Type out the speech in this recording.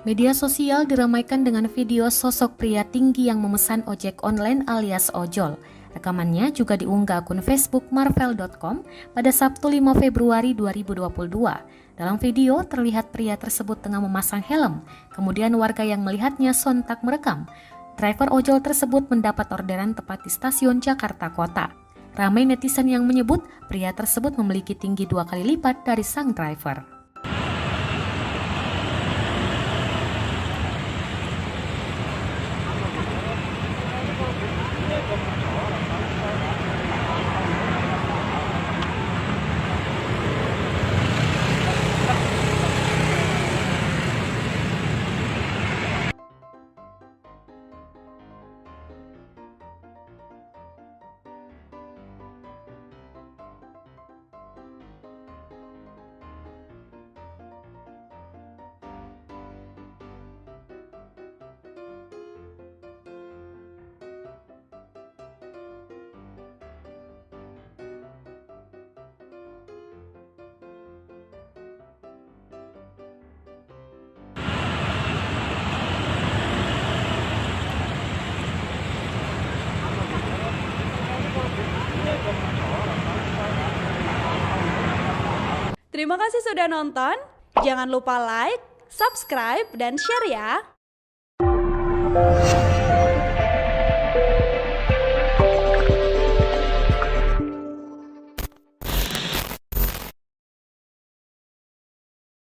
Media sosial diramaikan dengan video sosok pria tinggi yang memesan ojek online alias ojol. Rekamannya juga diunggah akun Facebook marvel.com pada Sabtu 5 Februari 2022. Dalam video terlihat pria tersebut tengah memasang helm, kemudian warga yang melihatnya sontak merekam. Driver ojol tersebut mendapat orderan tepat di stasiun Jakarta Kota. Ramai netizen yang menyebut pria tersebut memiliki tinggi 2 kali lipat dari sang driver. Terima kasih sudah nonton. Jangan lupa like, subscribe, dan share ya.